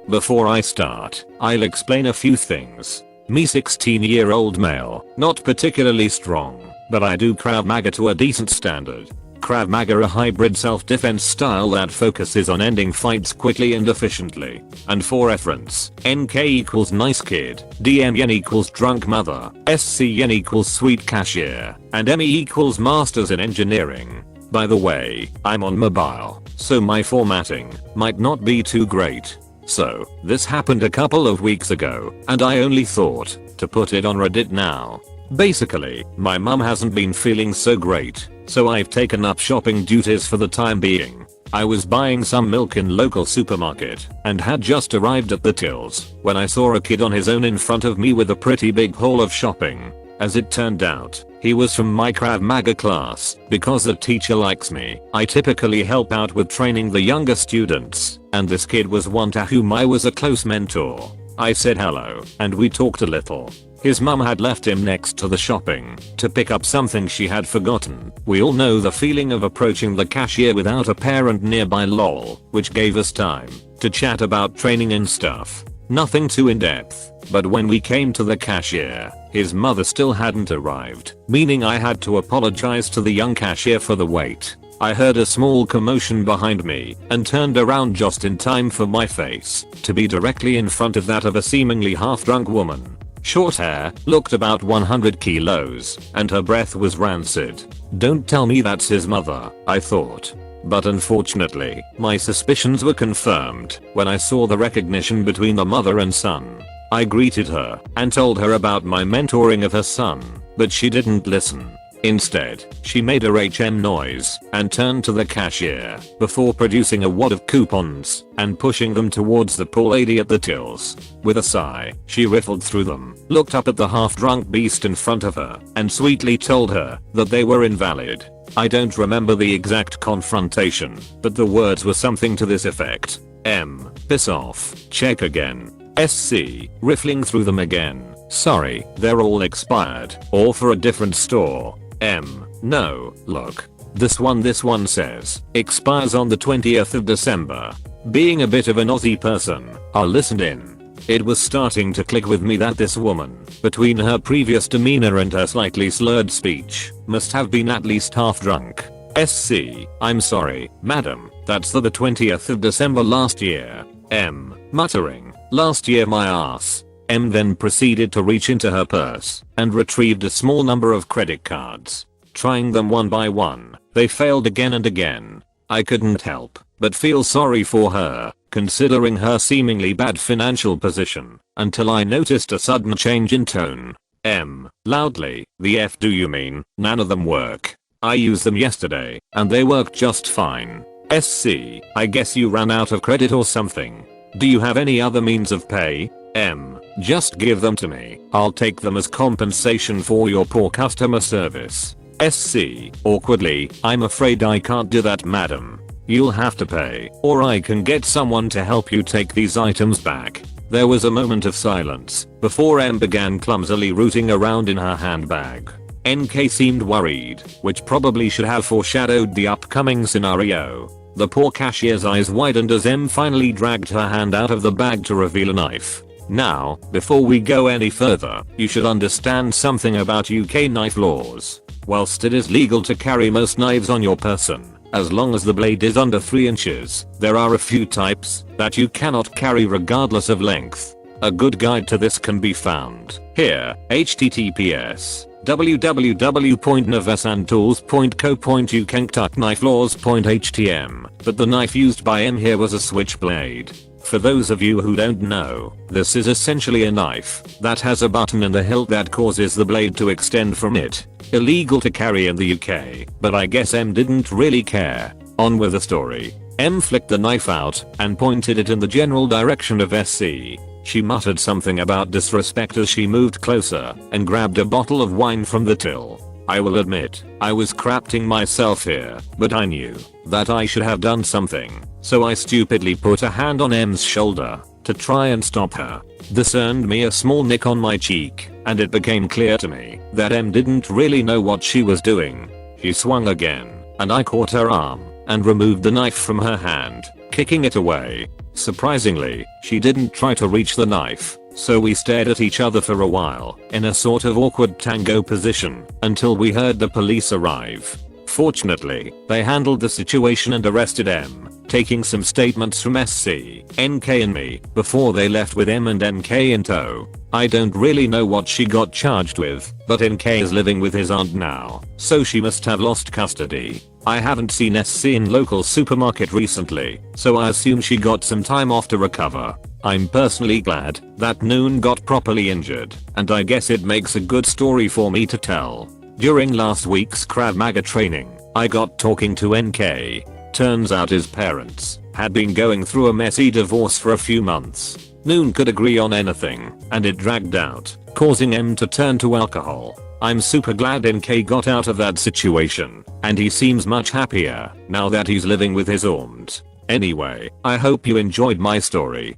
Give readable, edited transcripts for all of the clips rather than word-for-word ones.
Before I start, I'll explain a few things. Me 16-year-old male, not particularly strong, but I do Krav Maga to a decent standard. Krav Maga a hybrid self-defense style that focuses on ending fights quickly and efficiently. And for reference, NK equals nice kid, DMN equals drunk mother, SCN equals sweet cashier, and ME equals masters in engineering. By the way, I'm on mobile, so my formatting might not be too great. So, this happened a couple of weeks ago, and I only thought to put it on Reddit now. Basically, my mum hasn't been feeling so great, so I've taken up shopping duties for the time being. I was buying some milk in local supermarket and had just arrived at the tills when I saw a kid on his own in front of me with a pretty big haul of shopping. As it turned out, he was from my Krav Maga class. Because the teacher likes me, I typically help out with training the younger students, and this kid was one to whom I was a close mentor. I said hello, and we talked a little. His mum had left him next to the shopping to pick up something she had forgotten. We all know the feeling of approaching the cashier without a parent nearby lol, which gave us time to chat about training and stuff. Nothing too in-depth, but when we came to the cashier, his mother still hadn't arrived, meaning I had to apologize to the young cashier for the wait. I heard a small commotion behind me and turned around just in time for my face to be directly in front of that of a seemingly half-drunk woman. Short hair, looked about 100 kilos, and her breath was rancid. Don't tell me that's his mother, I thought. But unfortunately, my suspicions were confirmed when I saw the recognition between the mother and son. I greeted her and told her about my mentoring of her son, but she didn't listen. Instead, she made a HM noise and turned to the cashier before producing a wad of coupons and pushing them towards the poor lady at the tills. With a sigh, she riffled through them, looked up at the half-drunk beast in front of her, and sweetly told her that they were invalid. I don't remember the exact confrontation, but the words were something to this effect. M. Piss off. Check again. SC. Riffling through them again. Sorry, they're all expired, or for a different store. M. No, look. This one says, expires on the 20th of December. Being a bit of an Aussie person, I listened in. It was starting to click with me that this woman, between her previous demeanor and her slightly slurred speech, must have been at least half drunk. SC. I'm sorry, madam, that's the 20th of December last year. M. Muttering, last year my ass. M then proceeded to reach into her purse and retrieved a small number of credit cards. Trying them one by one, they failed again and again. I couldn't help but feel sorry for her, considering her seemingly bad financial position, until I noticed a sudden change in tone. M. Loudly, the F do you mean? None of them work. I used them yesterday, and they worked just fine. SC. I guess you ran out of credit or something. Do you have any other means of pay? M. Just give them to me. I'll take them as compensation for your poor customer service. SC. Awkwardly, I'm afraid I can't do that, madam. You'll have to pay, or I can get someone to help you take these items back. There was a moment of silence before M began clumsily rooting around in her handbag. NK seemed worried, which probably should have foreshadowed the upcoming scenario. The poor cashier's eyes widened as M finally dragged her hand out of the bag to reveal a knife. Now, before we go any further, you should understand something about UK knife laws. Whilst it is legal to carry most knives on your person, as long as the blade is under 3 inches, there are a few types that you cannot carry regardless of length. A good guide to this can be found here. https www.navasandtools.co.uk/knife laws.htm, but the knife used by M here was a switchblade. For those of you who don't know, this is essentially a knife that has a button and a hilt that causes the blade to extend from it. Illegal to carry in the UK, but I guess M didn't really care. On with the story. M flicked the knife out and pointed it in the general direction of SC. She muttered something about disrespect as she moved closer and grabbed a bottle of wine from the till. I will admit, I was crapting myself here, but I knew that I should have done something, so I stupidly put a hand on M's shoulder to try and stop her. This earned me a small nick on my cheek, and it became clear to me that M didn't really know what she was doing. She swung again, and I caught her arm and removed the knife from her hand, kicking it away. Surprisingly, she didn't try to reach the knife, so we stared at each other for a while in a sort of awkward tango position until we heard the police arrive. Fortunately, they handled the situation and arrested M, taking some statements from SC, NK and me before they left with M and NK in tow. I don't really know what she got charged with, but NK is living with his aunt now, so she must have lost custody. I haven't seen SC in local supermarket recently, so I assume she got some time off to recover. I'm personally glad that Noon got properly injured, and I guess it makes a good story for me to tell. During last week's Krav Maga training, I got talking to NK. Turns out his parents had been going through a messy divorce for a few months. Noon could agree on anything, and it dragged out, causing M to turn to alcohol. I'm super glad NK got out of that situation, and he seems much happier now that he's living with his aunt. Anyway, I hope you enjoyed my story.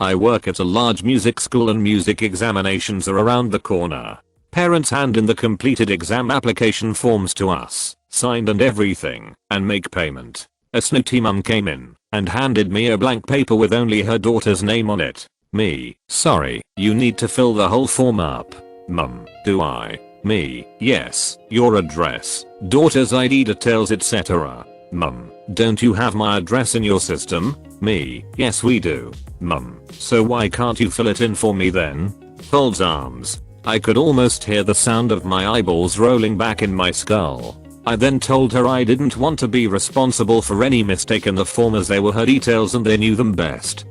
I work at a large music school and music examinations are around the corner. Parents hand in the completed exam application forms to us, signed and everything, and make payment. A snooty mum came in and handed me a blank paper with only her daughter's name on it. Me, sorry, you need to fill the whole form up. Mum, do I? Me, yes, your address, daughter's ID details etc. Mum, don't you have my address in your system? Me, yes we do. Mum, so why can't you fill it in for me then? Folds arms. I could almost hear the sound of my eyeballs rolling back in my skull. I then told her I didn't want to be responsible for any mistake in the form as they were her details and they knew them best.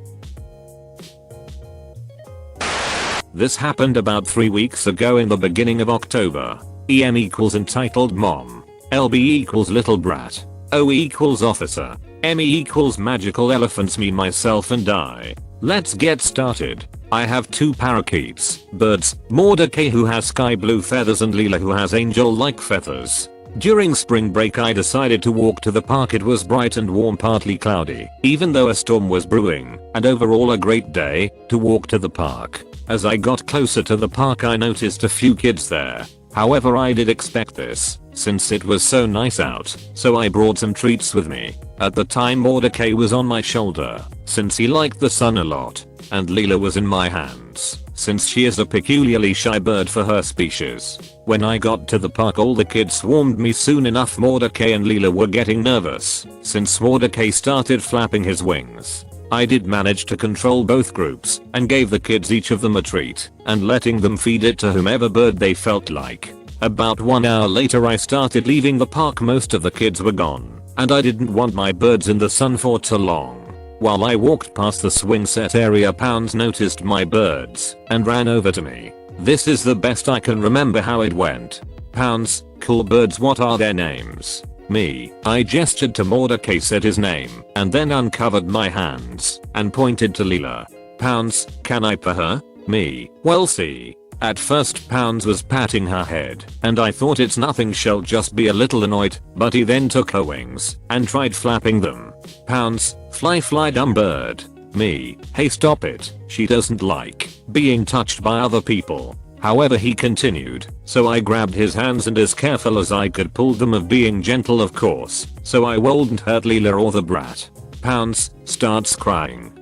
This happened about 3 weeks ago in the beginning of October. EM equals entitled mom. LB equals little brat. OE equals officer. ME equals magical elephants me myself and I. Let's get started. I have 2 parakeets, birds, Mordecai who has sky blue feathers and Leela who has angel-like feathers. During spring break I decided to walk to the park. It was bright and warm, partly cloudy, even though a storm was brewing, and overall a great day to walk to the park. As I got closer to the park I noticed a few kids there. However, I did expect this, since it was so nice out, so I brought some treats with me. At the time Mordecai was on my shoulder, since he liked the sun a lot, and Leela was in my hands, since she is a peculiarly shy bird for her species. When I got to the park all the kids swarmed me. Soon enough Mordecai and Leela were getting nervous, since Mordecai started flapping his wings. I did manage to control both groups, and gave the kids each of them a treat, and letting them feed it to whomever bird they felt like. About 1 hour later I started leaving the park. Most of the kids were gone, and I didn't want my birds in the sun for too long. While I walked past the swing set area, Pounds noticed my birds and ran over to me. This is the best I can remember how it went. Pounds, cool birds, what are their names? Me, I gestured to Mordecai, said his name, and then uncovered my hands and pointed to Leela. Pounds, can I pet her? Me, well see. At first Pounds was patting her head, and I thought it's nothing, she'll just be a little annoyed, but he then took her wings and tried flapping them. Pounds, fly dumb bird. Me, hey stop it, she doesn't like being touched by other people. However he continued, so I grabbed his hands and as careful as I could pulled them, of being gentle of course, so I wouldn't hurt Leela or the brat. Pounds starts crying.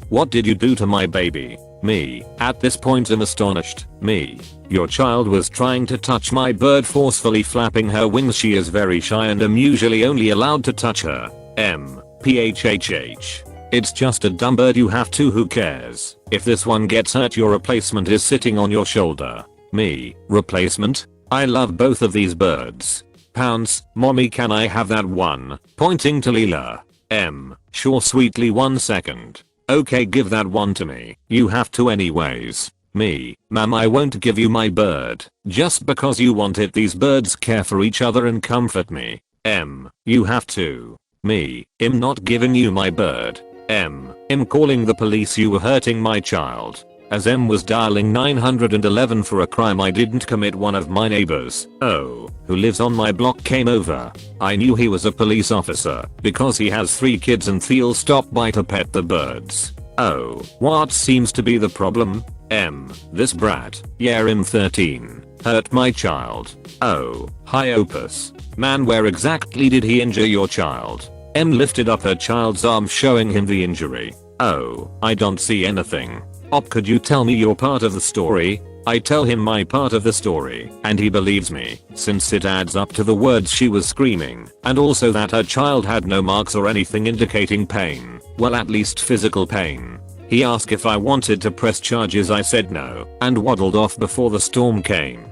What did you do to my baby? Me, at this point I'm astonished. Me, your child was trying to touch my bird, forcefully flapping her wings. She is very shy and I'm usually only allowed to touch her. PHHH. It's just a dumb bird, you have to, who cares? If this one gets hurt your replacement is sitting on your shoulder. Me, replacement? I love both of these birds. Pounds, mommy can I have that one? Pointing to Leela. Sure sweetly, 1 second. Okay, give that one to me. You have to anyways. Me, ma'am, I won't give you my bird just because you want it. These birds care for each other and comfort me. You have to. Me, I'm not giving you my bird. I'm calling the police, you were hurting my child. As M was dialing 911 for a crime I didn't commit, one of my neighbors, who lives on my block, came over. I knew he was a police officer because he has 3 kids and Theo stopped by to pet the birds. What seems to be the problem? This brat, yeah, 13, hurt my child. Hi Opus. Man, where exactly did he injure your child? M lifted up her child's arm showing him the injury. Oh, I don't see anything. Op, could you tell me your part of the story? I tell him my part of the story, and he believes me, since it adds up to the words she was screaming, and also that her child had no marks or anything indicating pain, well at least physical pain. He asked if I wanted to press charges. I said no, and waddled off before the storm came.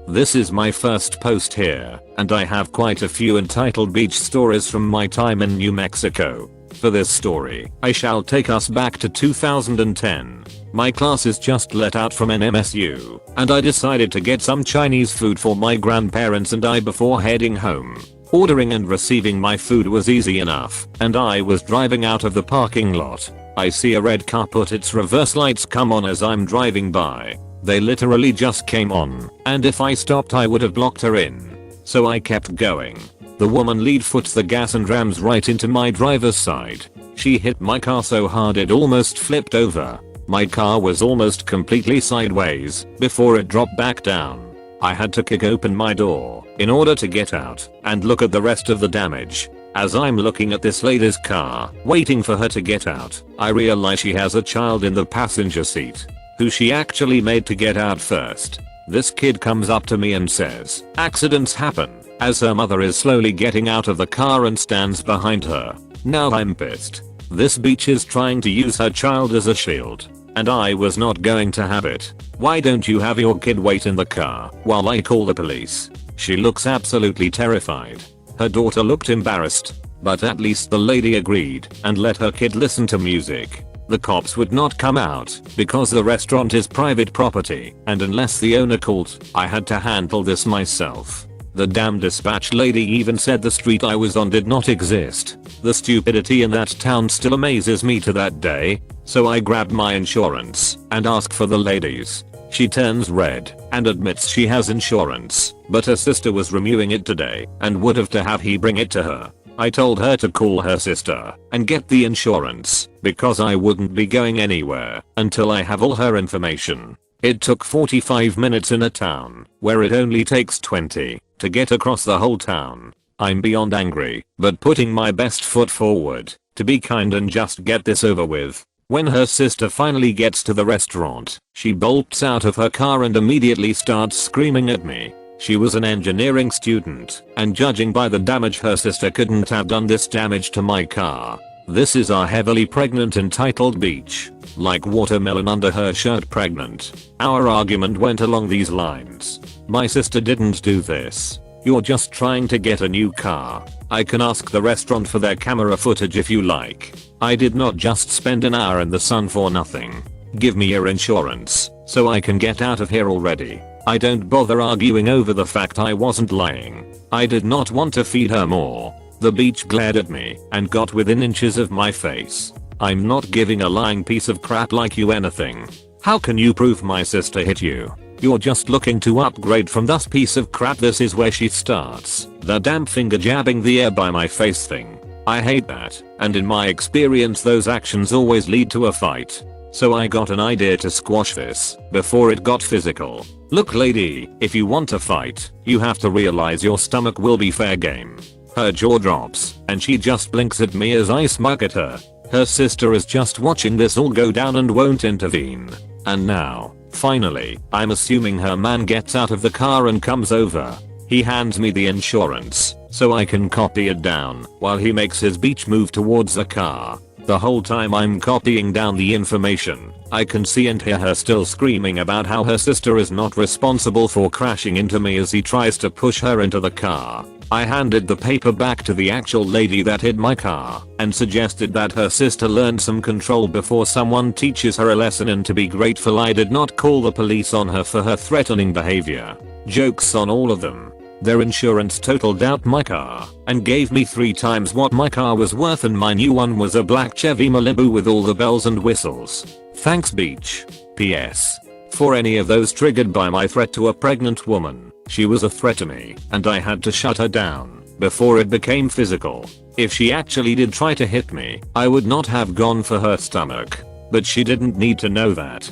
This is my first post here, and I have quite a few entitled beach stories from my time in New Mexico. For this story, I shall take us back to 2010. My classes just let out from NMSU, and I decided to get some Chinese food for my grandparents and I before heading home. Ordering and receiving my food was easy enough, and I was driving out of the parking lot. I see a red car put its reverse lights come on as I'm driving by. They literally just came on, and if I stopped I would have blocked her in. So I kept going. The woman lead foots the gas and rams right into my driver's side. She hit my car so hard it almost flipped over. My car was almost completely sideways before it dropped back down. I had to kick open my door in order to get out and look at the rest of the damage. As I'm looking at this lady's car, waiting for her to get out, I realize she has a child in the passenger seat, who she actually made to get out first. This kid comes up to me and says, "Accidents happen," as her mother is slowly getting out of the car and stands behind her. Now I'm pissed. This bitch is trying to use her child as a shield, and I was not going to have it. Why don't you have your kid wait in the car while I call the police? She looks absolutely terrified. Her daughter looked embarrassed, but at least the lady agreed and let her kid listen to music. The cops would not come out because the restaurant is private property, and unless the owner called, I had to handle this myself. The damn dispatch lady even said the street I was on did not exist. The stupidity in that town still amazes me to that day. So I grabbed my insurance and ask for the lady's. She turns red and admits she has insurance, but her sister was renewing it today and would have to have he bring it to her. I told her to call her sister and get the insurance because I wouldn't be going anywhere until I have all her information. It took 45 minutes in a town where it only takes 20 to get across the whole town. I'm beyond angry, but putting my best foot forward to be kind and just get this over with. When her sister finally gets to the restaurant, she bolts out of her car and immediately starts screaming at me. She was an engineering student, and judging by the damage, her sister couldn't have done this damage to my car. This is our heavily pregnant entitled beach. Like watermelon under her shirt pregnant. Our argument went along these lines. My sister didn't do this. You're just trying to get a new car. I can ask the restaurant for their camera footage if you like. I did not just spend an hour in the sun for nothing. Give me your insurance so I can get out of here already. I don't bother arguing over the fact I wasn't lying. I did not want to feed her more. The beach glared at me and got within inches of my face. I'm not giving a lying piece of crap like you anything. How can you prove my sister hit you? You're just looking to upgrade from this piece of crap. This is where she starts. The damn finger jabbing the air by my face thing. I hate that, and in my experience those actions always lead to a fight. So I got an idea to squash this before it got physical. Look lady, if you want to fight, you have to realize your stomach will be fair game. Her jaw drops, and she just blinks at me as I smug at her. Her sister is just watching this all go down and won't intervene. And now, finally, I'm assuming her man gets out of the car and comes over. He hands me the insurance so I can copy it down while he makes his beach move towards the car. The whole time I'm copying down the information, I can see and hear her still screaming about how her sister is not responsible for crashing into me as he tries to push her into the car. I handed the paper back to the actual lady that hit my car and suggested that her sister learn some control before someone teaches her a lesson, and to be grateful I did not call the police on her for her threatening behavior. Jokes on all of them. Their insurance totaled out my car and gave me 3 times what my car was worth, and my new one was a black Chevy Malibu with all the bells and whistles. Thanks beach. PS. For any of those triggered by my threat to a pregnant woman, she was a threat to me and I had to shut her down before it became physical. If she actually did try to hit me, I would not have gone for her stomach. But she didn't need to know that.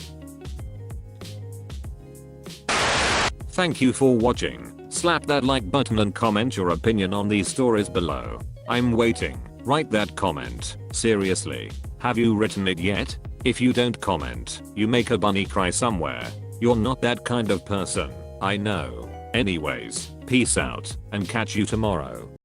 Thank you for watching. Slap that like button and comment your opinion on these stories below. I'm waiting. Write that comment. Seriously. Have you written it yet? If you don't comment, you make a bunny cry somewhere. You're not that kind of person. I know. Anyways, peace out and catch you tomorrow.